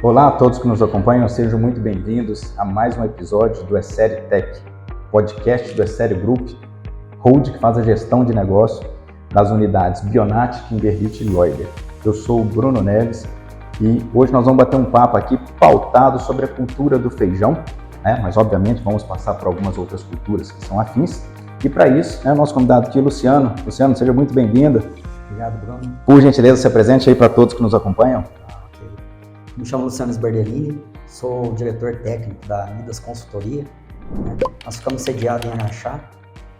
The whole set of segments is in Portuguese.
Olá a todos que nos acompanham, sejam muito bem-vindos a mais um episódio do Essere Tech, podcast do Essere Group, holding que faz a gestão de negócio das unidades Bionat, Kimberlite e Loider. Eu sou o Bruno Neves e hoje nós vamos bater um papo aqui pautado sobre a cultura do feijão, mas obviamente vamos passar por algumas outras culturas que são afins. E para isso, o nosso convidado aqui, Luciano. Luciano, seja muito bem-vindo. Obrigado, Bruno. Por gentileza, se apresente aí para todos que nos acompanham. Me chamo Luciano Sbardellini, sou diretor técnico da Midas Consultoria. Nós ficamos sediados em Araxá,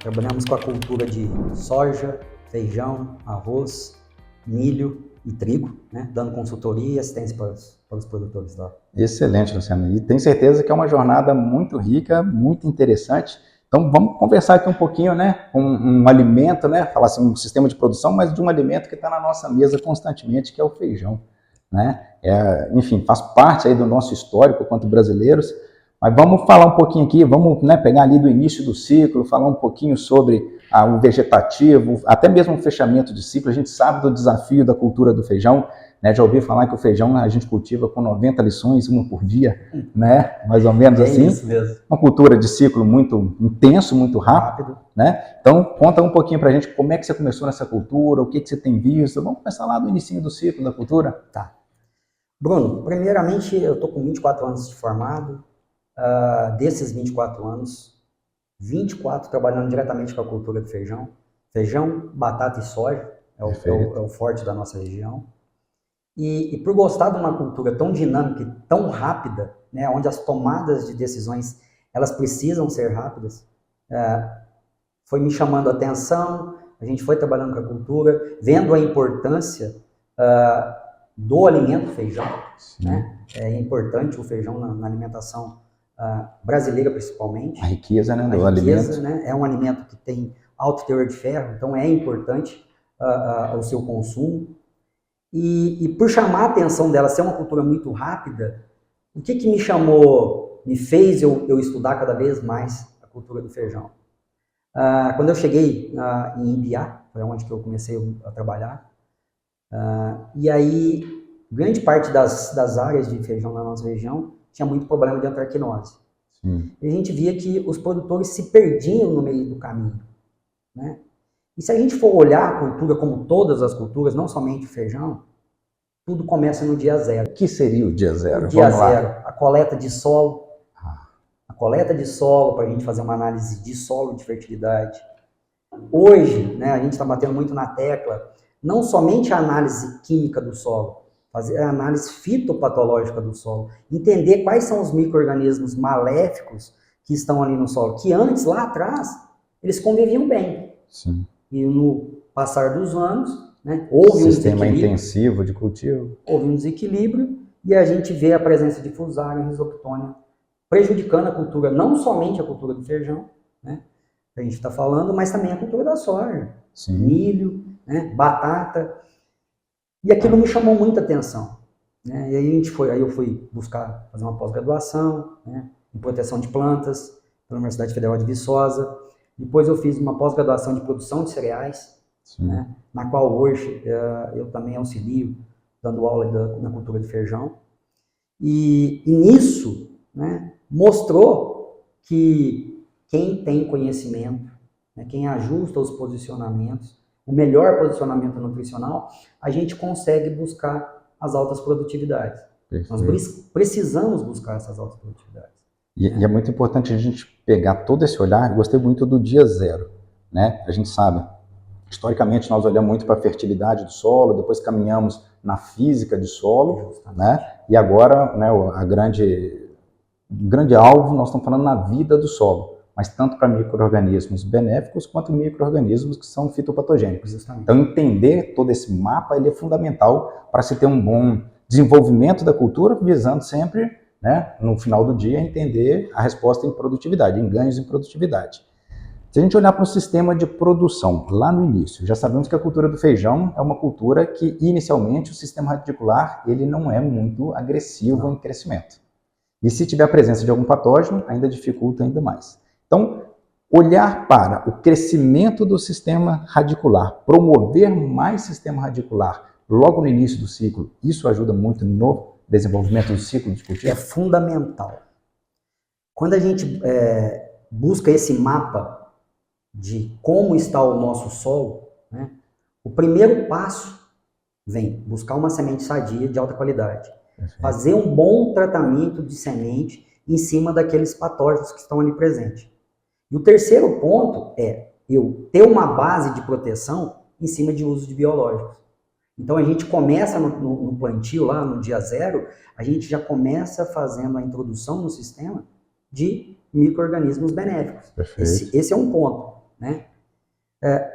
trabalhamos com a cultura de soja, feijão, arroz, milho e trigo, dando consultoria e assistência para os produtores lá. Excelente, Luciano. E tenho certeza que é uma jornada muito rica, muito interessante. Então vamos conversar aqui um pouquinho, com um alimento, falar assim, um sistema de produção, mas de um alimento que está na nossa mesa constantemente, que é o feijão. Enfim, faz parte aí do nosso histórico quanto brasileiros, mas vamos falar um pouquinho aqui, vamos pegar ali do início do ciclo, falar um pouquinho sobre o vegetativo, até mesmo o fechamento de ciclo. A gente sabe do desafio da cultura do feijão, já ouvi falar que o feijão a gente cultiva com 90 lições, uma por dia, mais ou menos assim. Isso mesmo. Uma cultura de ciclo muito intenso, muito rápido, Então, conta um pouquinho pra gente como é que você começou nessa cultura, o que você tem visto. Vamos começar lá do início do ciclo da cultura? Tá. Bruno, primeiramente eu estou com 24 anos de formado, desses 24 anos, 24 trabalhando diretamente com a cultura do feijão. Feijão, batata e soja é o forte da nossa região. E por gostar de uma cultura tão dinâmica e tão rápida, onde as tomadas de decisões elas precisam ser rápidas, foi me chamando a atenção, a gente foi trabalhando com a cultura, vendo a importância do alimento feijão. É importante o feijão na alimentação brasileira, principalmente. A riqueza, do alimento. É um alimento que tem alto teor de ferro, então é importante o seu consumo. E por chamar a atenção dela ser uma cultura muito rápida, o que me fez eu estudar cada vez mais a cultura do feijão? Quando eu cheguei em Ibiá, foi onde que eu comecei a trabalhar, e aí, grande parte das áreas de feijão na nossa região tinha muito problema de antracnose. E a gente via que os produtores se perdiam no meio do caminho. E se a gente for olhar a cultura como todas as culturas, não somente o feijão, tudo começa no dia zero. O que seria o dia zero? O dia zero, a coleta de solo. A coleta de solo, para a gente fazer uma análise de solo de fertilidade. Hoje, a gente está batendo muito na tecla, não somente a análise química do solo, fazer a análise fitopatológica do solo, entender quais são os micro-organismos maléficos que estão ali no solo, que antes, lá atrás, eles conviviam bem. Sim. E no passar dos anos, houve um sistema intensivo de cultivo. Houve um desequilíbrio e a gente vê a presença de Fusarium e Rhizoctonium prejudicando a cultura, não somente a cultura do feijão, que a gente está falando, mas também a cultura da soja, milho, batata. E aquilo me chamou muita atenção. E aí eu fui buscar fazer uma pós-graduação em proteção de plantas pela Universidade Federal de Viçosa. Depois eu fiz uma pós-graduação de produção de cereais, na qual hoje eu também auxilio, dando aula na cultura de feijão. E nisso, mostrou que quem tem conhecimento, quem ajusta os posicionamentos, o melhor posicionamento nutricional, a gente consegue buscar as altas produtividades. Perfeito. Nós precisamos buscar essas altas produtividades. E é muito importante a gente pegar todo esse olhar. Eu gostei muito do dia zero. A gente sabe, historicamente nós olhamos muito para a fertilidade do solo, depois caminhamos na física de solo, e agora o grande alvo, nós estamos falando na vida do solo, mas tanto para micro-organismos benéficos quanto micro-organismos que são fitopatogênicos. Justamente. Então entender todo esse mapa ele é fundamental para se ter um bom desenvolvimento da cultura, visando sempre, no final do dia, entender a resposta em produtividade, em ganhos em produtividade. Se a gente olhar para o sistema de produção, lá no início, já sabemos que a cultura do feijão é uma cultura que, inicialmente, o sistema radicular ele não é muito agressivo em crescimento. E se tiver a presença de algum patógeno, ainda dificulta ainda mais. Então, olhar para o crescimento do sistema radicular, promover mais sistema radicular logo no início do ciclo, isso ajuda muito no desenvolvimento do ciclo de cultivo? É fundamental. Quando a gente busca esse mapa de como está o nosso solo, né, o primeiro passo vem buscar uma semente sadia de alta qualidade. Perfeito. Fazer um bom tratamento de semente em cima daqueles patógenos que estão ali presentes. E o terceiro ponto é eu ter uma base de proteção em cima de uso de biológicos. Então a gente começa no plantio, lá no dia 0, a gente já começa fazendo a introdução no sistema de micro-organismos benéficos. Esse é um ponto, né?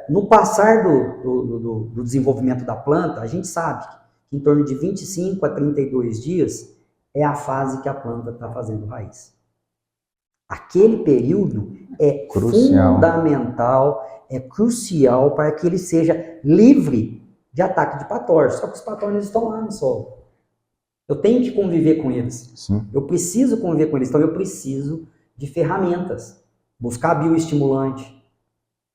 No passar do desenvolvimento da planta, a gente sabe que em torno de 25 a 32 dias é a fase que a planta está fazendo raiz. Aquele período é crucial, fundamental, é crucial para que ele seja livre de ataque de patógenos. Só que os patógenos estão lá no solo. Eu tenho que conviver com eles. Sim. Eu preciso conviver com eles. Então eu preciso de ferramentas. Buscar bioestimulante,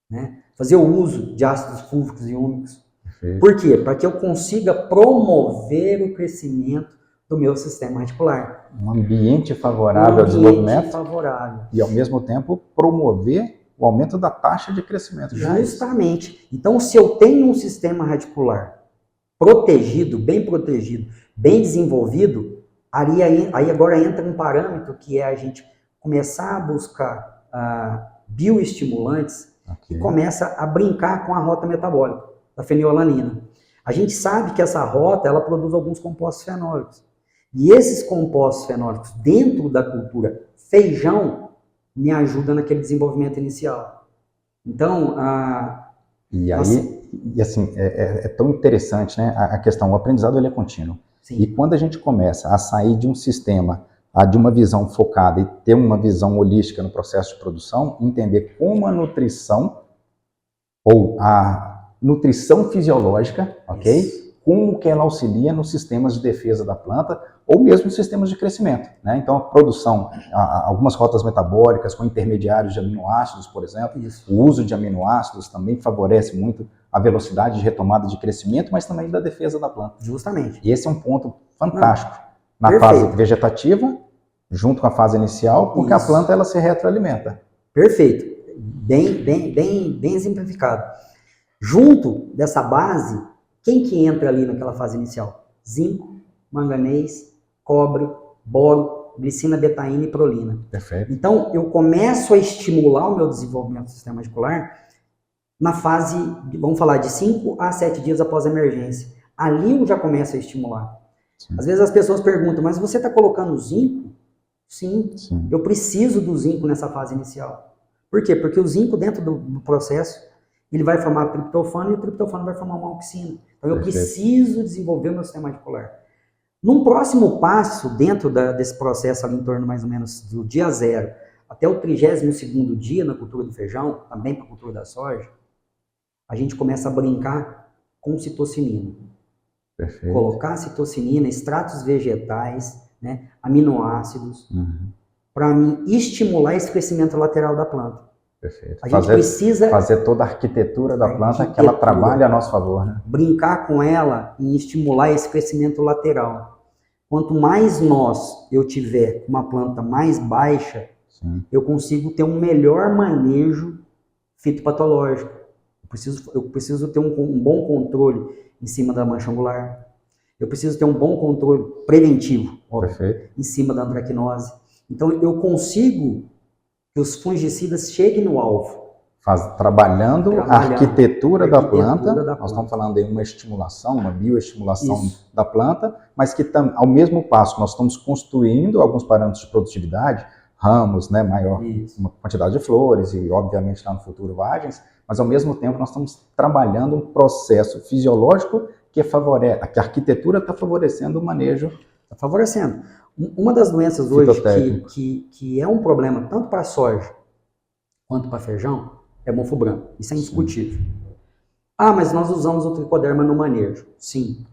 né? Fazer o uso de ácidos fúlvicos e úmicos. Perfeito. Por quê? Para que eu consiga promover o crescimento do meu sistema radicular. Um ambiente favorável ao desenvolvimento. Favorável. E, ao mesmo tempo, promover o aumento da taxa de crescimento. Justamente. Então, se eu tenho um sistema radicular protegido, bem desenvolvido, aí agora entra um parâmetro que é a gente começar a buscar bioestimulantes e começa a brincar com a rota metabólica da fenilalanina. A gente sabe que essa rota ela produz alguns compostos fenólicos. E esses compostos fenólicos dentro da cultura feijão me ajudam naquele desenvolvimento inicial. Então, é tão interessante, né? A questão, o aprendizado ele é contínuo. Sim. E quando a gente começa a sair de um sistema, de uma visão focada e ter uma visão holística no processo de produção, entender como a nutrição ou a nutrição fisiológica, ok? Isso. Como que ela auxilia nos sistemas de defesa da planta ou mesmo nos sistemas de crescimento, né? Então a produção, algumas rotas metabólicas com intermediários de aminoácidos, por exemplo, isso. O uso de aminoácidos também favorece muito a velocidade de retomada de crescimento, mas também da defesa da planta. Justamente. E esse é um ponto fantástico na fase vegetativa, junto com a fase inicial, porque a planta ela se retroalimenta. Perfeito. Bem exemplificado. Junto dessa base, quem que entra ali naquela fase inicial? Zinco, manganês, cobre, boro, glicina, betaína e prolina. Perfeito. Então, eu começo a estimular o meu desenvolvimento do sistema radicular na fase, vamos falar, de 5 a 7 dias após a emergência. Ali eu já começo a estimular. Sim. Às vezes as pessoas perguntam, mas você está colocando zinco? Sim, eu preciso do zinco nessa fase inicial. Por quê? Porque o zinco dentro do processo, ele vai formar triptofano e o triptofano vai formar uma auxina. Então eu preciso desenvolver o meu sistema radicular. Num próximo passo, dentro desse processo ali em torno mais ou menos do dia 0 até o 32º dia na cultura do feijão, também para a cultura da soja, a gente começa a brincar com citocinina. Perfeito. Colocar citocinina, extratos vegetais, né, aminoácidos, para estimular esse crescimento lateral da planta. Perfeito. A gente precisa fazer toda a arquitetura da planta que ela trabalhe a nosso favor, né? Brincar com ela e estimular esse crescimento lateral. Quanto mais eu tiver uma planta mais baixa, sim, eu consigo ter um melhor manejo fitopatológico. Eu preciso ter um bom controle em cima da mancha angular. Eu preciso ter um bom controle preventivo, em cima da antracnose. Então eu consigo que os fungicidas cheguem no alvo. Trabalhando a arquitetura da planta, nós estamos falando de uma estimulação, uma bioestimulação da planta, mas que ao mesmo passo nós estamos construindo alguns parâmetros de produtividade, ramos, né, maior uma quantidade de flores e obviamente lá no futuro vagens, mas ao mesmo tempo nós estamos trabalhando um processo fisiológico que a arquitetura está favorecendo o manejo. Está favorecendo. Uma das doenças hoje que é um problema tanto para a soja quanto para feijão é mofo branco. Isso é indiscutível. Ah, mas nós usamos o tricoderma no manejo. Sim.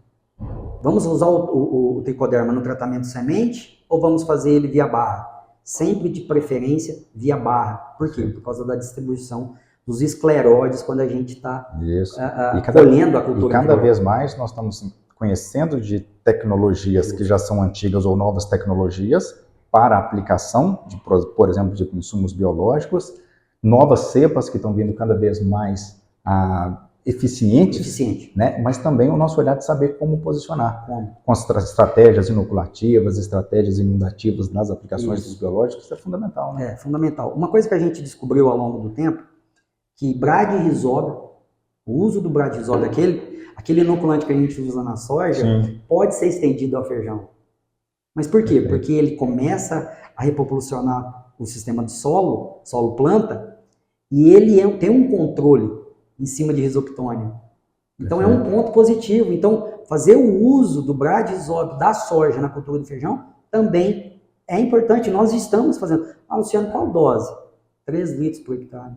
Vamos usar o tricoderma no tratamento de semente ou vamos fazer ele via barra? Sempre de preferência via barra. Por quê? Por causa da distribuição dos escleróides quando a gente está colhendo a cultura. E cada vez mais nós estamos conhecendo de tecnologias que já são antigas ou novas tecnologias para a aplicação, por exemplo, de insumos biológicos, novas cepas que estão vindo cada vez mais eficientes, né? Mas também o nosso olhar de saber como posicionar, com as estratégias inoculativas, estratégias inundativas nas aplicações dos biológicos, isso é fundamental, né? É fundamental. Uma coisa que a gente descobriu ao longo do tempo, que Brad-Rizóbio, o uso do Brad-Rizóbio, aquele inoculante que a gente usa na soja, sim, pode ser estendido ao feijão. Mas por quê? Perfeito. Porque ele começa a repopulacionar o sistema de solo-planta, e ele tem um controle em cima de risoctônia. Então perfeito, é um ponto positivo. Então, fazer o uso do Brad-Rizóbio da soja na cultura do feijão também é importante. Nós estamos fazendo. Luciano, qual dose? 3 litros por hectare.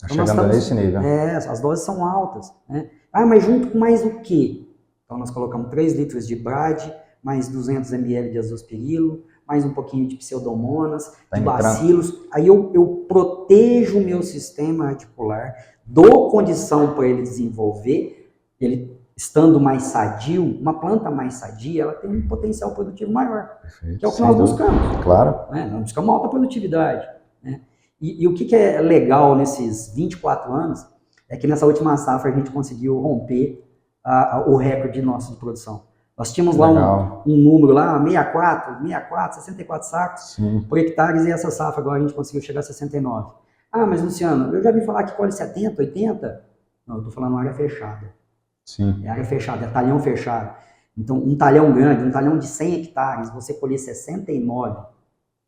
Está então, chegando nesse nível. As doses são altas, né? Mas junto com mais o quê? Então nós colocamos 3 litros de Brad, mais 200 ml de azospirilo, mais um pouquinho de pseudomonas, de bacilos. Aí eu protejo o meu sistema articular, dou condição para ele desenvolver, ele estando mais sadio, uma planta mais sadia, ela tem um potencial produtivo maior. Perfeito, que é o que nós buscamos. Claro. Né? Nós buscamos alta produtividade. Né? E o que é legal nesses 24 anos é que nessa última safra a gente conseguiu romper o recorde nosso de produção. Nós tínhamos lá um número lá, 64 sacos, sim, por hectares, e essa safra agora a gente conseguiu chegar a 69. Mas Luciano, eu já vi falar que colhe 70, 80. Não, eu estou falando área fechada. Sim. É área fechada, é talhão fechado. Então, um talhão grande, um talhão de 100 hectares, você colher 69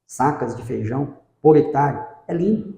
sacas de feijão por hectare, é lindo.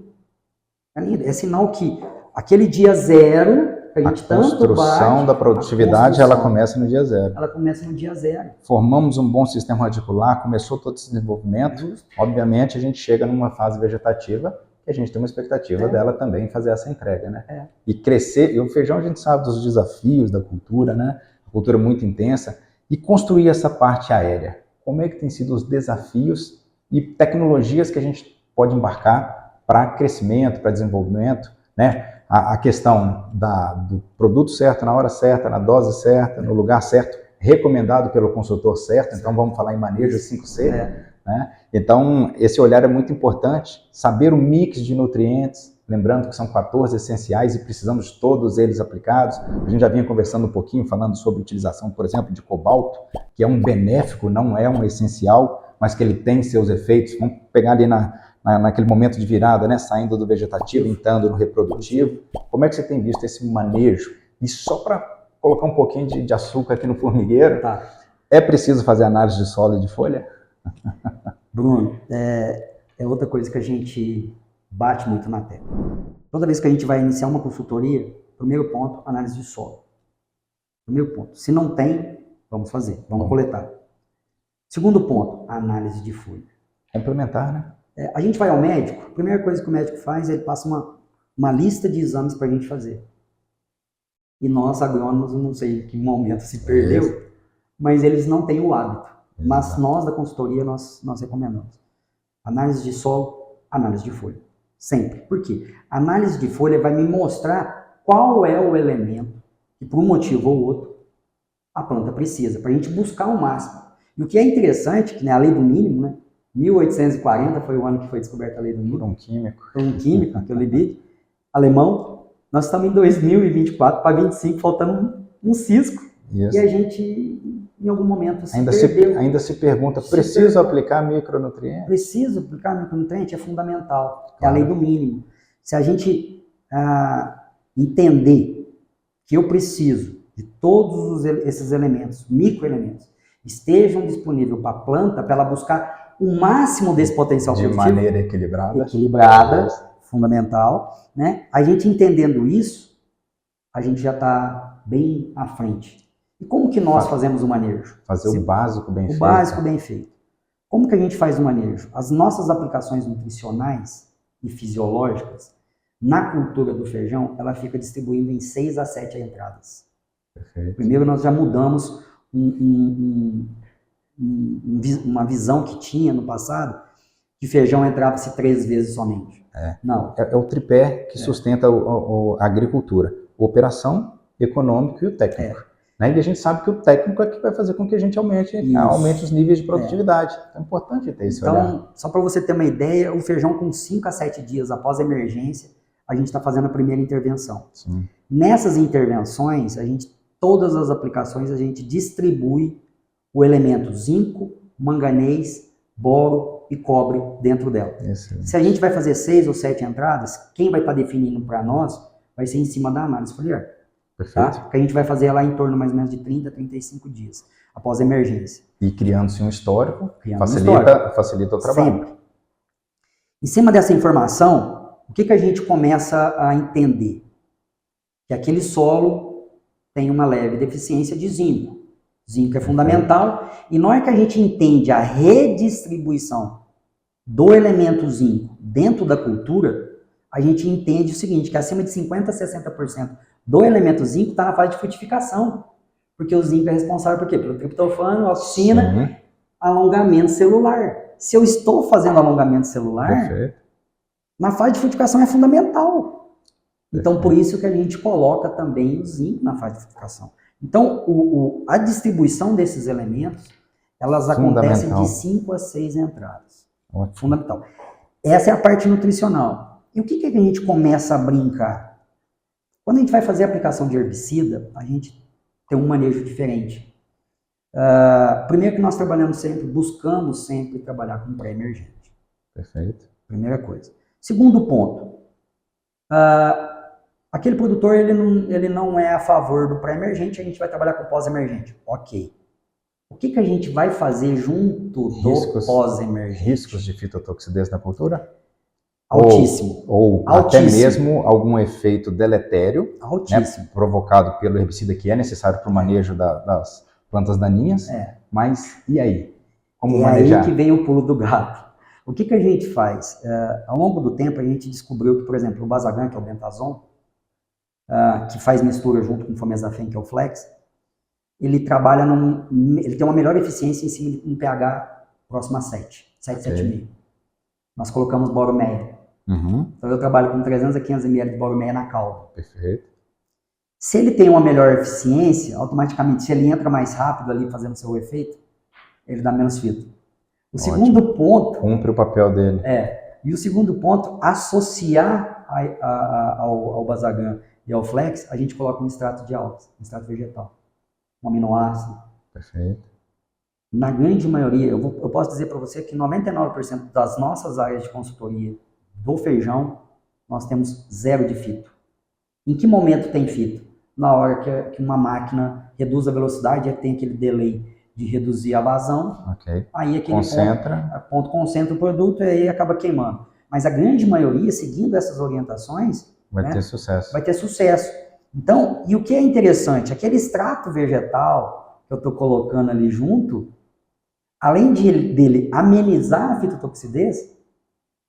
É lindo. É sinal que aquele dia zero, que a gente tanto bate, a construção da produtividade, ela começa no dia zero. Ela começa no dia zero. Formamos um bom sistema radicular, começou todo esse desenvolvimento. Justo. Obviamente, a gente chega numa fase vegetativa que a gente tem uma expectativa dela também fazer essa entrega, né? E crescer. E o feijão, a gente sabe dos desafios da cultura, né? A cultura muito intensa. E construir essa parte aérea. Como é que tem sido os desafios e tecnologias que a gente pode embarcar para crescimento, para desenvolvimento, né? A questão do produto certo, na hora certa, na dose certa, no lugar certo, recomendado pelo consultor certo. Então vamos falar em manejo 5C, né? Então esse olhar é muito importante, saber o mix de nutrientes, lembrando que são 14 essenciais e precisamos de todos eles aplicados. A gente já vinha conversando um pouquinho, falando sobre a utilização, por exemplo, de cobalto, que é um benéfico, não é um essencial, mas que ele tem seus efeitos. Vamos pegar ali naquele momento de virada, né, saindo do vegetativo, entrando no reprodutivo. Como é que você tem visto esse manejo? E só para colocar um pouquinho de açúcar aqui no formigueiro, é preciso fazer análise de solo e de folha? Bruno, é outra coisa que a gente bate muito na tecla. Toda vez que a gente vai iniciar uma consultoria, primeiro ponto, análise de solo. Primeiro ponto. Se não tem, vamos fazer, vamos coletar. Segundo ponto, análise de folha. Complementar, né? A gente vai ao médico, a primeira coisa que o médico faz, ele passa uma lista de exames para a gente fazer. E nós, agrônomos, não sei em que momento se perdeu, mas eles não têm o hábito. Mas nós, da consultoria, nós recomendamos. Análise de solo, análise de folha. Sempre. Por quê? A análise de folha vai me mostrar qual é o elemento que, por um motivo ou outro, a planta precisa, para a gente buscar o máximo. E o que é interessante, que é a lei do mínimo, né? 1840 foi o ano que foi descoberta a lei do mínimo. Por um químico. Por um químico, que eu li, alemão. Nós estamos em 2024 para 25, faltando um cisco. Isso. E a gente, em algum momento, ainda se pergunta, preciso aplicar micronutriente? Preciso aplicar micronutriente? É fundamental. Claro. É a lei do mínimo. Se a gente entender que eu preciso de todos esses elementos, microelementos, estejam disponíveis para a planta, para ela buscar o máximo desse potencial produtivo. De maneira equilibrada. Equilibrada, fundamental. Né? A gente entendendo isso, a gente já está bem à frente. E como que nós fazemos o manejo? Fazer o básico bem feito. O básico bem feito. Como que a gente faz o manejo? As nossas aplicações nutricionais e fisiológicas, na cultura do feijão, ela fica distribuindo em 6 a 7 entradas. Perfeito. Primeiro nós já mudamos uma visão que tinha no passado, que feijão entrava-se 3 vezes somente. Não. É o tripé que sustenta a agricultura. A operação, econômico e o técnico. Né? E a gente sabe que o técnico é que vai fazer com que a gente aumente os níveis de produtividade. É importante ter esse olhar. Então, só para você ter uma ideia, o feijão com 5 a 7 dias após a emergência, a gente está fazendo a primeira intervenção. Sim. Nessas intervenções, todas as aplicações, a gente distribui o elemento zinco, manganês, boro e cobre dentro dela. Excelente. Se a gente vai fazer 6 ou 7 entradas, quem vai estar definindo para nós vai ser em cima da análise foliar. Perfeito. Tá? Que a gente vai fazer lá em torno mais ou menos de 30 a 35 dias após a emergência. E criando-se um histórico, facilita o trabalho. Sempre. Em cima dessa informação, o que a gente começa a entender? Que aquele solo tem uma leve deficiência de zinco. Zinco é fundamental. E na hora que a gente entende a redistribuição do elemento zinco dentro da cultura, a gente entende o seguinte, que acima de 50% a 60% do elemento zinco está na fase de frutificação. Porque o zinco é responsável por quê? Pelo triptofano, auxina, alongamento celular. Se eu estou fazendo alongamento celular, na fase de frutificação é fundamental. Então, por isso que a gente coloca também o zinco na fase de frutificação. Então, a distribuição desses elementos, elas acontecem de 5 a 6 entradas. Ótimo. Fundamental. Essa é a parte nutricional. E o que a gente começa a brincar? Quando a gente vai fazer a aplicação de herbicida, a gente tem um manejo diferente. Primeiro que nós buscamos sempre trabalhar com pré-emergente. Perfeito. Primeira coisa. Segundo ponto, aquele produtor ele não é a favor do pré-emergente, a gente vai trabalhar com pós-emergente. Ok. O que a gente vai fazer junto do pós-emergente? Riscos de fitotoxidez na cultura? Altíssimo. Ou até mesmo algum efeito deletério, altíssimo, né, provocado pelo herbicida que é necessário para o manejo das plantas daninhas. Mas e aí? Como manejar? Aí que vem o pulo do gato. O que a gente faz? Ao longo do tempo a gente descobriu que, por exemplo, o Basagan, que é o Bentazon, que faz mistura junto com o Fomesafen, que é o Flex, ele trabalha ele tem uma melhor eficiência em cima de um pH próximo a 7,5. Nós colocamos boromeia. Então eu trabalho com 300 a 500 ml de boromeia na calda. Perfeito. Se ele tem uma melhor eficiência, automaticamente, se ele entra mais rápido ali fazendo seu efeito, ele dá menos fito. O segundo ponto... Cumpre o papel dele. E o segundo ponto, associar ao Basagan e ao Flex, a gente coloca um extrato de algas, um extrato vegetal, um aminoácido. Perfeito. Na grande maioria, eu posso dizer para você que 99% das nossas áreas de consultoria do feijão, nós temos 0 de fito. Em que momento tem fito? Na hora que uma máquina reduz a velocidade, tem aquele delay de reduzir a vazão, aí aquele ponto concentra o produto e aí acaba queimando. Mas a grande maioria, seguindo essas orientações, vai ter sucesso. Vai ter sucesso. Então, e o que é interessante, aquele extrato vegetal que eu estou colocando ali junto, além dele amenizar a fitotoxidez,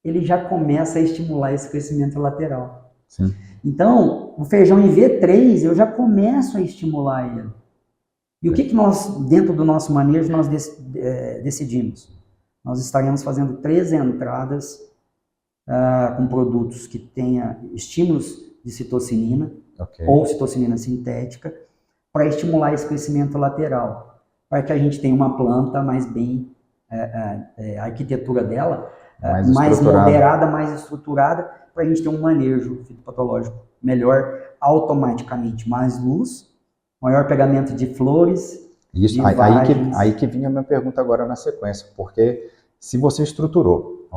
ele já começa a estimular esse crescimento lateral. Sim. Então, o feijão em V3, eu já começo a estimular ele. E o que nós, dentro do nosso manejo, nós decidimos? Nós estaremos fazendo 3 entradas com produtos que tenham estímulos de citocinina ou citocinina sintética para estimular esse crescimento lateral, para que a gente tenha uma planta mais bem, a arquitetura dela mais moderada, mais estruturada, para a gente ter um manejo fitopatológico melhor, automaticamente mais luz, maior pegamento de flores. Isso, aí que vinha a minha pergunta agora na sequência, porque se você estruturou,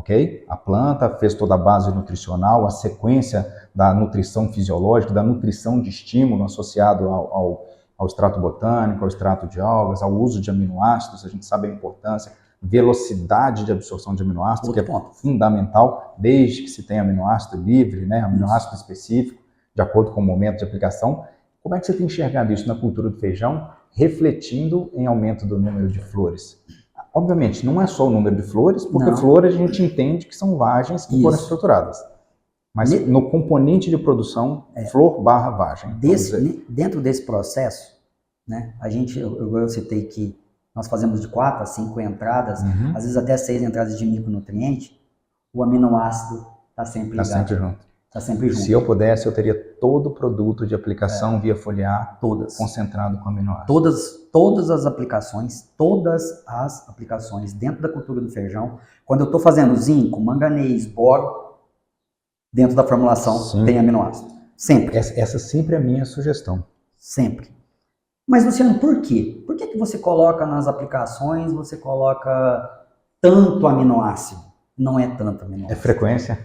a planta fez toda a base nutricional, a sequência da nutrição fisiológica, da nutrição de estímulo associado ao extrato botânico, ao extrato de algas, ao uso de aminoácidos, a gente sabe a importância, velocidade de absorção de aminoácidos, que é fundamental, desde que se tenha aminoácido livre, aminoácido específico, de acordo com o momento de aplicação. Como é que você tem enxergado isso na cultura do feijão, refletindo em aumento do número de flores? Obviamente, não é só o número de flores, porque flores a gente entende que são vagens que foram estruturadas. Mas no componente de produção, flor/vagem. Dentro desse processo, eu citei que nós fazemos de 4 a 5 entradas, às vezes até 6 entradas de micronutriente, o aminoácido está sempre ligado. Está sempre junto. Está sempre junto. Se eu pudesse, eu teria todo produto de aplicação via foliar concentrado com aminoácido. Todas as aplicações dentro da cultura do feijão, quando eu estou fazendo zinco, manganês, boro, dentro da formulação tem aminoácido. Sempre. Essa sempre é a minha sugestão. Sempre. Mas, Luciano, por quê? Por que você coloca nas aplicações, você coloca tanto aminoácido? Não é tanto aminoácido. É frequência?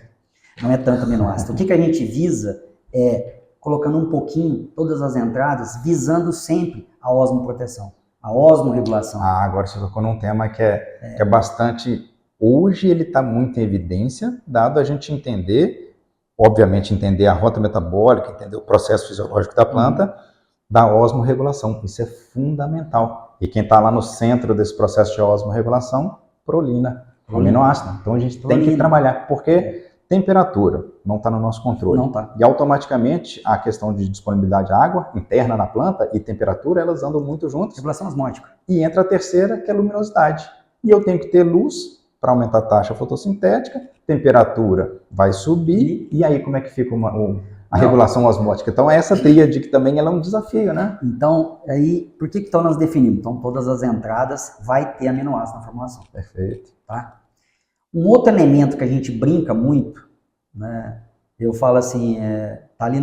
Não é tanto aminoácido. O que a gente visa é, colocando um pouquinho, todas as entradas, visando sempre a osmoproteção, a osmorregulação. Agora você tocou num tema que é bastante... Hoje ele está muito em evidência, dado a gente entender, obviamente entender a rota metabólica, entender o processo fisiológico da planta, da osmorregulação. Isso é fundamental. E quem está lá no centro desse processo de osmorregulação, prolina, aminoácido. Então a gente tem que trabalhar, porque temperatura não está no nosso controle. Não tá. E automaticamente a questão de disponibilidade de água interna na planta e temperatura, elas andam muito juntas. Regulação osmótica. E entra a terceira, que é a luminosidade. E eu tenho que ter luz para aumentar a taxa fotossintética, temperatura vai subir, e aí como é que fica a regulação osmótica? Então essa tríade que também ela é um desafio, né? Então, aí, por que então nós definimos? Então todas as entradas vai ter aminoácido na formulação. Perfeito. Tá? Um outro elemento que a gente brinca muito, né? Eu falo assim, tá ali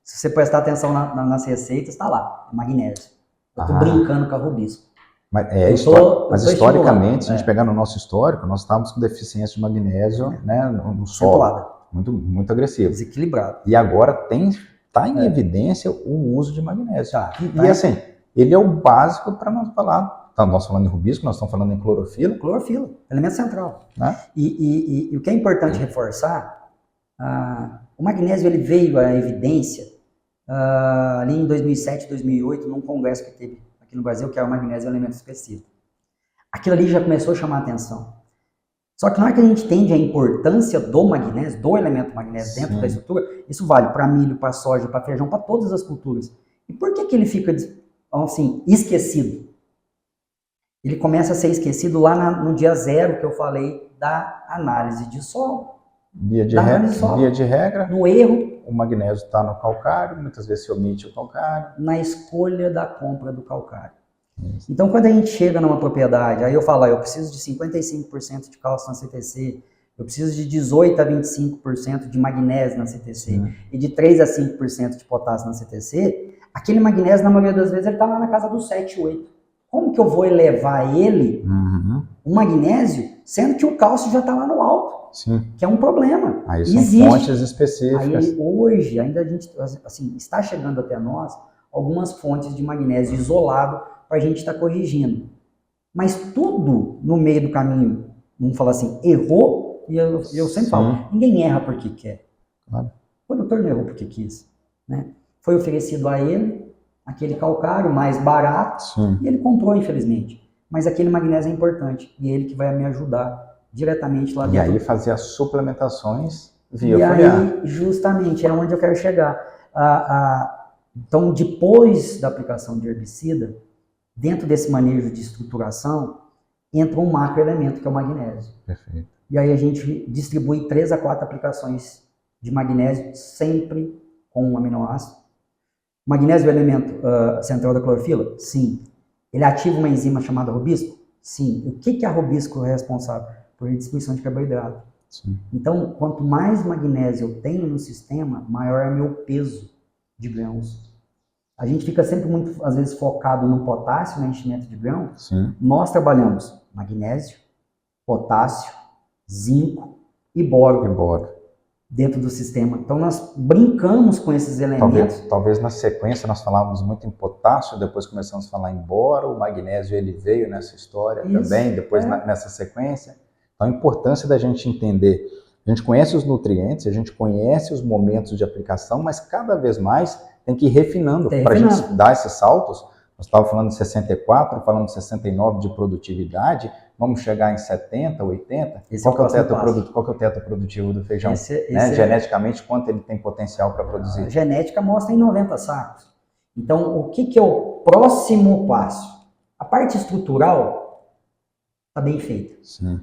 se você prestar atenção nas receitas, está lá, magnésio. Eu estou brincando com a rubisco. Mas historicamente, se a gente pegar no nosso histórico, nós estávamos com deficiência de magnésio, né, no solo. Muito agressivo. Desequilibrado. E agora está em evidência o uso de magnésio. E assim, ele é o básico para nós falar. Nós falando em rubisco, nós estamos falando em clorofila. Clorofila, elemento central. Né? E o que é importante reforçar, o magnésio ele veio à evidência ali em 2007, 2008, num congresso que teve aqui no Brasil, que é o magnésio elemento específico. Aquilo ali já começou a chamar a atenção. Só que na hora que a gente entende a importância do magnésio, do elemento magnésio dentro da estrutura, isso vale para milho, para soja, para feijão, para todas as culturas. E por que ele fica assim, esquecido? Ele começa a ser esquecido lá no dia zero que eu falei da análise de solo. Via de regra, no erro, o magnésio está no calcário, muitas vezes se omite o calcário. Na escolha da compra do calcário. Isso. Então, quando a gente chega numa propriedade, aí eu falo, eu preciso de 55% de cálcio na CTC, eu preciso de 18 a 25% de magnésio na CTC e de 3 a 5% de potássio na CTC, aquele magnésio, na maioria das vezes, ele está lá na casa dos 7, 8. Como que eu vou elevar ele, o magnésio, sendo que o cálcio já está lá no alto? Sim. Que é um problema. Aí são fontes específicas. Aí, hoje, ainda a gente assim, está chegando até nós algumas fontes de magnésio isolado para a gente estar corrigindo. Mas tudo no meio do caminho, vamos falar assim, errou, e eu sempre falo, ninguém erra porque quer. Claro. O produtor não errou porque quis. Né? Foi oferecido a ele aquele calcário mais barato e ele comprou, infelizmente. Mas aquele magnésio é importante e é ele que vai me ajudar diretamente lá dentro. E aí fazer as suplementações via foliar. E aí, justamente, é onde eu quero chegar. Então, depois da aplicação de herbicida, dentro desse manejo de estruturação, entra um macroelemento, que é o magnésio. Perfeito. E aí a gente distribui 3 a 4 aplicações de magnésio, sempre com um aminoácido. Magnésio é o elemento central da clorofila? Sim. Ele ativa uma enzima chamada rubisco? Sim. O que a rubisco é responsável? Por distribuição de carboidrato. Sim. Então, quanto mais magnésio eu tenho no sistema, maior é meu peso de grãos. A gente fica sempre muito, às vezes, focado no potássio, no enchimento de grão. Sim. Nós trabalhamos magnésio, potássio, zinco e boro. Dentro do sistema. Então, nós brincamos com esses elementos. Talvez na sequência nós falávamos muito em potássio, depois começamos a falar em boro, o magnésio ele veio nessa história também, depois nessa sequência. Então, a importância da gente entender, a gente conhece os nutrientes, a gente conhece os momentos de aplicação, mas cada vez mais tem que ir refinando para a gente dar esses saltos. Nós estávamos falando de 64, falando de 69 de produtividade, vamos chegar em 70, 80. Qual que é o teto produtivo do feijão? Geneticamente, quanto ele tem potencial para produzir? A genética mostra em 90 sacos. Então, o que é o próximo passo? A parte estrutural está bem feita. Sim.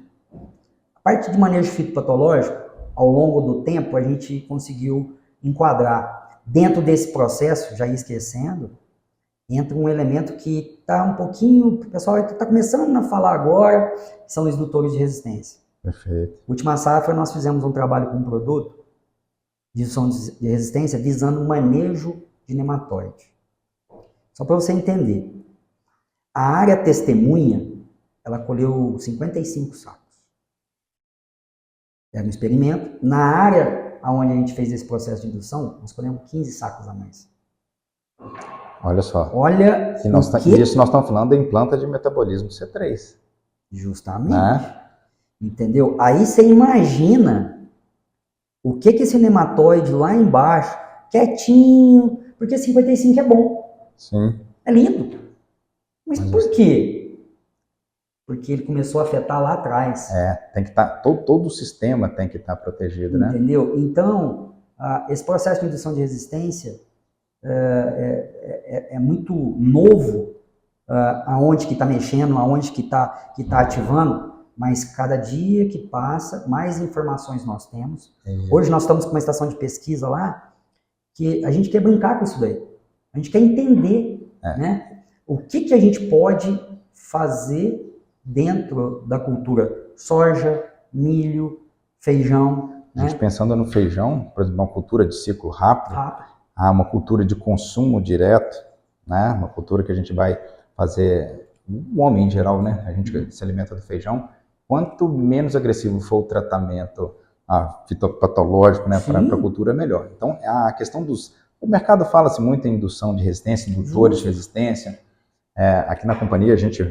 A parte de manejo fitopatológico, ao longo do tempo, a gente conseguiu enquadrar Dentro desse processo, já ia esquecendo, entra um elemento que está um pouquinho, o pessoal está começando a falar agora, que são os indutores de resistência. Perfeito. Última safra, nós fizemos um trabalho com um produto de indução de resistência visando o manejo de nematóide. Só para você entender, a área testemunha, ela colheu 55 sacos. Era um experimento. Na área onde a gente fez esse processo de indução, nós colhemos 15 sacos a mais. Olha só. Olha isso nós estamos falando em planta de metabolismo C3. Justamente. Né? Entendeu? Aí você imagina o que esse nematóide lá embaixo, quietinho, porque 55 é bom. Sim. É lindo. Mas por quê? Porque ele começou a afetar lá atrás. Tem que estar, todo o sistema tem que estar protegido, né? Entendeu? Então, esse processo de indução de resistência é muito novo, aonde que está mexendo, aonde que tá ativando, mas cada dia que passa, mais informações nós temos. Hoje nós estamos com uma estação de pesquisa lá, que a gente quer brincar com isso daí. A gente quer entender, né, o que a gente pode fazer dentro da cultura soja, milho, feijão. A gente pensando no feijão, por exemplo, uma cultura de ciclo rápido, uma cultura de consumo direto, né? Uma cultura que a gente vai fazer, o homem em geral, né? A gente se alimenta do feijão. Quanto menos agressivo for o tratamento fitopatológico, né, para a cultura, melhor. Então, a questão o mercado fala-se muito em indução de resistência, indutores de resistência. Aqui na companhia a gente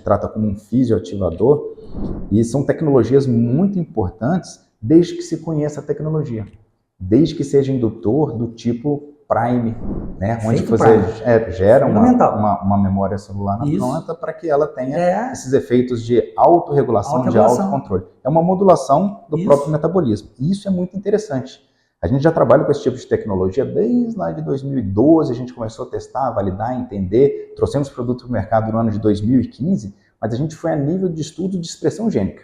trata como um fisioativador, e são tecnologias muito importantes desde que se conheça a tecnologia, desde que seja indutor do tipo Prime, né, onde você gera uma memória celular na planta para que ela tenha esses efeitos de autorregulação, de autocontrole. É uma modulação do próprio metabolismo. E isso é muito interessante. A gente já trabalha com esse tipo de tecnologia desde lá de 2012, a gente começou a testar, validar, entender, trouxemos produto para o mercado no ano de 2015, mas a gente foi a nível de estudo de expressão gênica.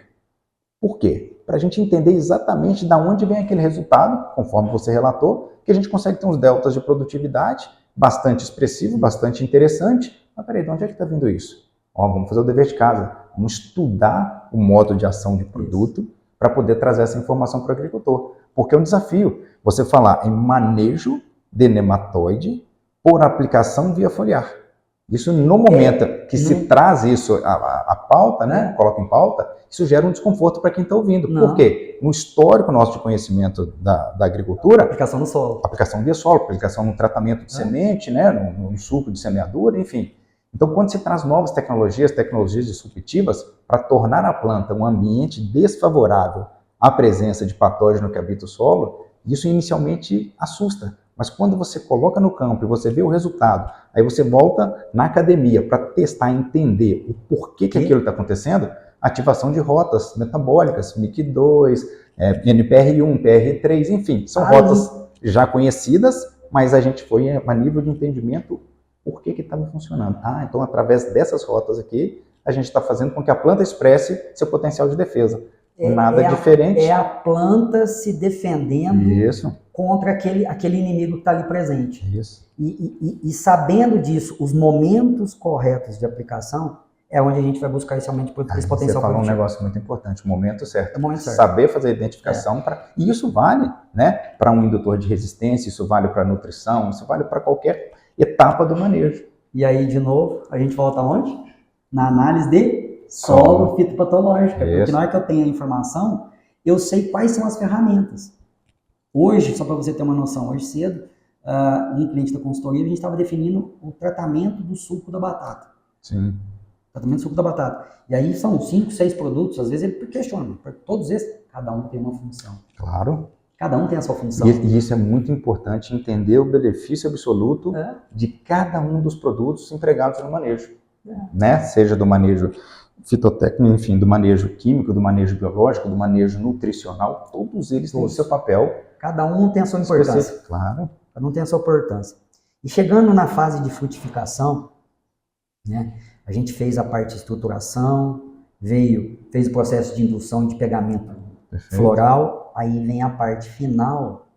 Por quê? Para a gente entender exatamente de onde vem aquele resultado, conforme você relatou, que a gente consegue ter uns deltas de produtividade bastante expressivo, bastante interessante. Mas peraí, de onde é que está vindo isso? Vamos fazer o dever de casa, vamos estudar o modo de ação de produto para poder trazer essa informação para o agricultor. Porque é um desafio você falar em manejo de nematóide por aplicação via foliar. Isso, no momento que se traz isso à pauta, né, coloca em pauta, isso gera um desconforto para quem está ouvindo. Por quê? No histórico nosso de conhecimento da agricultura... Aplicação no solo. Aplicação via solo, aplicação no tratamento de semente, né, no suco de semeadura, enfim. Então, quando se traz novas tecnologias disruptivas, para tornar a planta um ambiente desfavorável à presença de patógeno que habita o solo, isso inicialmente assusta. Mas quando você coloca no campo e você vê o resultado, aí você volta na academia para testar e entender o porquê que aquilo está acontecendo, ativação de rotas metabólicas, MIC2, NPR1, PR3, enfim, são rotas já conhecidas, mas a gente foi a nível de entendimento por que estava funcionando. Então através dessas rotas aqui, a gente está fazendo com que a planta expresse seu potencial de defesa. Nada diferente. É a planta se defendendo contra aquele inimigo que está ali presente. E sabendo disso, os momentos corretos de aplicação é onde a gente vai buscar esse aumento de potencial produtivo. Você falou um negócio muito importante, o momento certo. O momento certo. Saber fazer a identificação. E isso vale, né, para um indutor de resistência, isso vale para nutrição, isso vale para qualquer etapa do manejo. E aí, de novo, a gente volta aonde? Na análise de solo fitopatológica. Porque na hora que eu tenho a informação, eu sei quais são as ferramentas. Hoje, só para você ter uma noção, hoje cedo, um cliente da consultoria, a gente estava definindo o tratamento do suco da batata. Sim. Tratamento do suco da batata. E aí são 5, 6 produtos, às vezes ele questiona, todos esses, cada um tem uma função. Claro. Cada um tem a sua função. E isso é muito importante, entender o benefício absoluto de cada um dos produtos empregados no manejo. Né? Seja do manejo fitotécnico, enfim, do manejo químico, do manejo biológico, do manejo nutricional, todos eles têm o seu papel. Cada um tem a sua importância. Claro. Cada um tem a sua importância. E chegando na fase de frutificação, né, a gente fez a parte de estruturação, fez o processo de indução de pegamento floral, aí vem a parte final,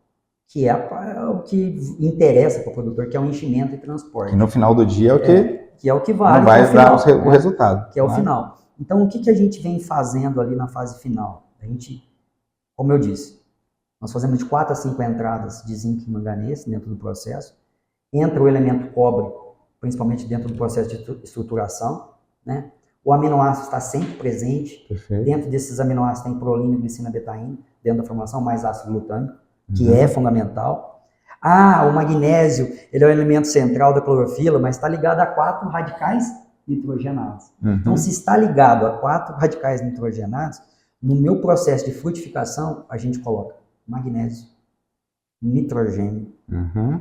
que é o que interessa para o produtor, que é o enchimento e transporte. E no final do dia é o que é o que vale. Não vai dar o resultado. Que é o final. Então, o que a gente vem fazendo ali na fase final? A gente, como eu disse, nós fazemos de 4 a 5 entradas de zinco e manganês dentro do processo. Entra o elemento cobre, principalmente dentro do processo de estruturação, né? O aminoácido está sempre presente. Perfeito. Dentro desses aminoácidos tem prolina, glicina, betaína, dentro da formação, mais ácido glutâmico, que é fundamental. O magnésio, ele é o elemento central da clorofila, mas está ligado a 4 radicais nitrogenados. Então, se está ligado a 4 radicais nitrogenados, no meu processo de frutificação, a gente coloca magnésio, nitrogênio,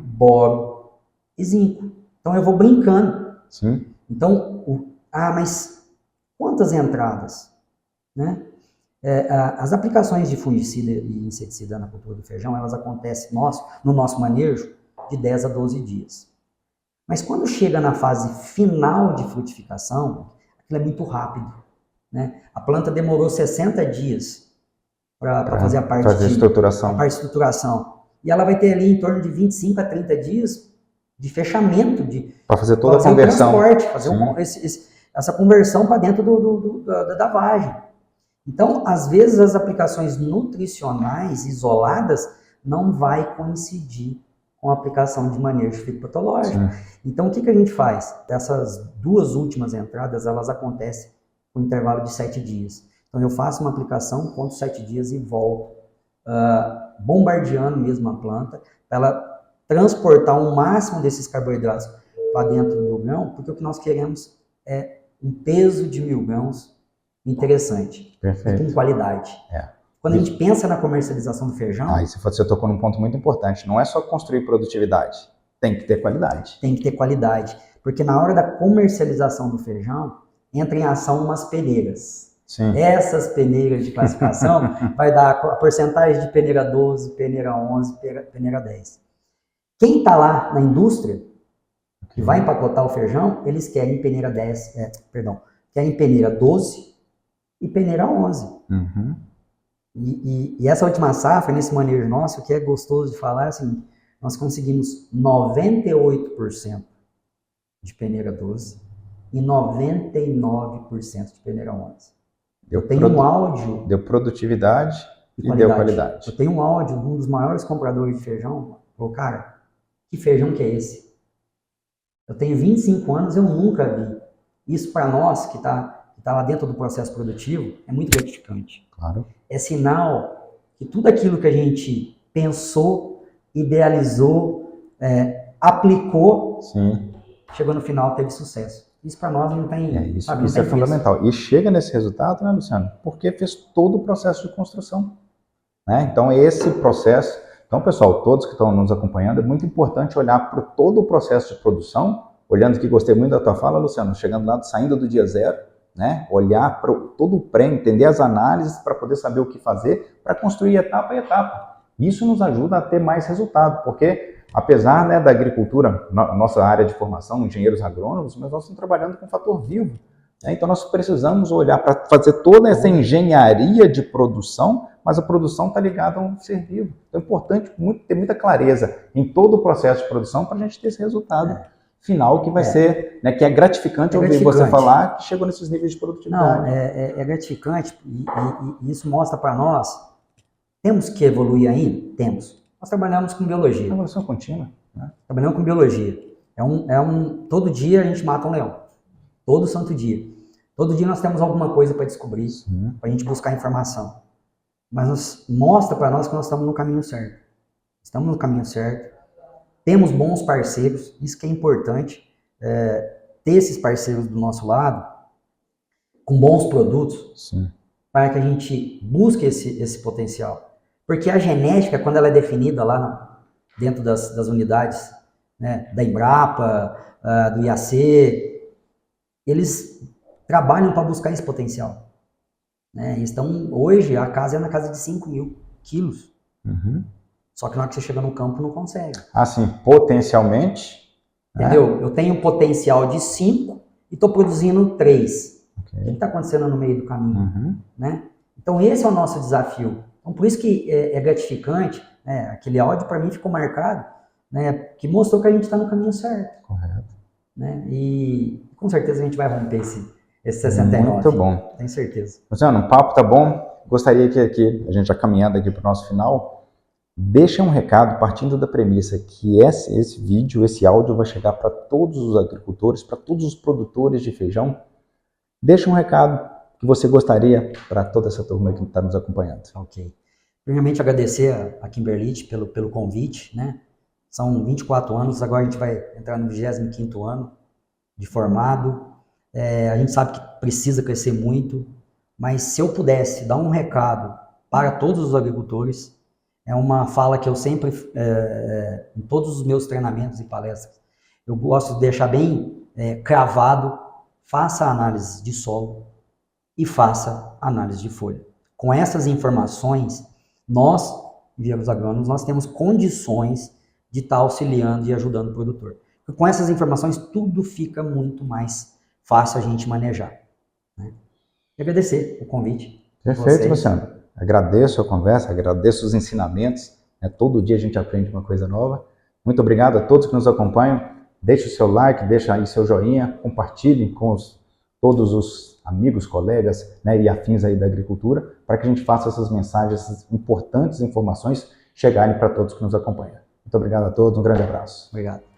boro e zinco. Então, eu vou brincando. Sim. Então, mas quantas entradas? Né? As aplicações de fungicida e inseticida na cultura do feijão, elas acontecem no nosso manejo de 10 a 12 dias. Mas quando chega na fase final de frutificação, aquilo é muito rápido. Né? A planta demorou 60 dias para fazer a parte de estruturação. E ela vai ter ali em torno de 25 a 30 dias de fechamento. Para fazer toda a conversão. Fazer essa conversão para dentro da vagem. Então, às vezes, as aplicações nutricionais isoladas não vai coincidir com a aplicação de manejo fitopatológico. Então, o que a gente faz? Essas 2 últimas entradas, elas acontecem com intervalo de 7 dias. Então, eu faço uma aplicação, conto 7 dias e volto, bombardeando mesmo a planta, para ela transportar o máximo desses carboidratos para dentro do grão, porque o que nós queremos é um peso de 1000 grãos interessante. Perfeito. Com qualidade. Quando a gente pensa na comercialização do feijão... Você tocou num ponto muito importante. Não é só construir produtividade. Tem que ter qualidade. Tem que ter qualidade. Porque na hora da comercialização do feijão, entra em ação umas peneiras. Sim. Essas peneiras de classificação vai dar a porcentagem de peneira 12, peneira 11, peneira 10. Quem está lá na indústria, que vai empacotar o feijão, eles querem peneira 10, querem peneira 12 e peneira 11. E essa última safra, nesse manejo nosso, o que é gostoso de falar é assim, nós conseguimos 98% de peneira 12 e 99% de peneira 11. Eu tenho um áudio... Deu produtividade e deu qualidade. Eu tenho um áudio de um dos maiores compradores de feijão. Falou, cara, que feijão que é esse? Eu tenho 25 anos, eu nunca vi. Isso para nós, que está lá dentro do processo produtivo, é muito gratificante. Claro. É sinal que tudo aquilo que a gente pensou, idealizou, aplicou, Sim. chegou no final, teve sucesso. Isso para nós não tem... Isso é fundamental. E chega nesse resultado, né, Luciano? Porque fez todo o processo de construção. Né? Então, esse processo... Então, pessoal, todos que estão nos acompanhando, é muito importante olhar para todo o processo de produção, olhando que gostei muito da tua fala, Luciano, chegando lá, saindo do dia zero, né? Olhar para todo o pré, entender as análises para poder saber o que fazer, para construir etapa a etapa. Isso nos ajuda a ter mais resultado, porque apesar, né, da agricultura, nossa área de formação, engenheiros agrônomos, mas nós estamos trabalhando com fator vivo. Né? Então nós precisamos olhar para fazer toda essa engenharia de produção, mas a produção está ligada a um ser vivo. Então é importante ter muita clareza em todo o processo de produção para a gente ter esse resultado final que vai ser, né, que é gratificante ouvir você falar que chegou nesses níveis de produtividade. Não, é gratificante e isso mostra para nós, temos que evoluir ainda? Temos. Nós trabalhamos com biologia. Evolução contínua. Né? Trabalhamos com biologia. Todo dia a gente mata um leão. Todo santo dia. Todo dia nós temos alguma coisa para descobrir, para a gente buscar informação. Mas mostra para nós que nós estamos no caminho certo. Estamos no caminho certo. Temos bons parceiros, isso que é importante, ter esses parceiros do nosso lado, com bons produtos, para que a gente busque esse potencial. Porque a genética, quando ela é definida lá dentro das unidades, né, da Embrapa, do IAC, eles trabalham para buscar esse potencial. Né? Então, hoje, a casa é na casa de 5.000 quilos. Só que na hora que você chega no campo, não consegue. Assim, potencialmente... Entendeu? Eu tenho um potencial de 5 e estou produzindo 3. O que está acontecendo no meio do caminho? Né? Então, esse é o nosso desafio. Então, por isso que é gratificante, né? Aquele áudio para mim ficou marcado, né? Que mostrou que a gente está no caminho certo. Correto. Né? E com certeza a gente vai romper esse 69. Muito bom. Tenho certeza. Luciano, o papo tá bom. Gostaria que aqui, a gente já caminhando aqui para o nosso final, deixe um recado partindo da premissa que esse vídeo, esse áudio vai chegar para todos os agricultores, para todos os produtores de feijão. Deixe um recado que você gostaria para toda essa turma que está nos acompanhando. Ok. Primeiramente, agradecer a Kimberlite pelo convite, né? São 24 anos, agora a gente vai entrar no 25º ano de formado. A gente sabe que precisa crescer muito, mas se eu pudesse dar um recado para todos os agricultores, é uma fala que eu sempre, em todos os meus treinamentos e palestras, eu gosto de deixar bem cravado: faça análise de solo e faça análise de folha. Com essas informações, nós, engenheiros agrônomos, nós temos condições de estar auxiliando e ajudando o produtor. Porque com essas informações, tudo fica muito mais fácil a gente manejar. Né? E agradecer o convite. Perfeito, Luciano. Agradeço a conversa, agradeço os ensinamentos. Todo dia a gente aprende uma coisa nova. Muito obrigado a todos que nos acompanham. Deixe o seu like, deixe aí seu joinha, compartilhe com todos os amigos, colegas, né, e afins aí da agricultura, para que a gente faça essas mensagens, essas importantes informações chegarem para todos que nos acompanham. Muito obrigado a todos, um grande abraço. Obrigado.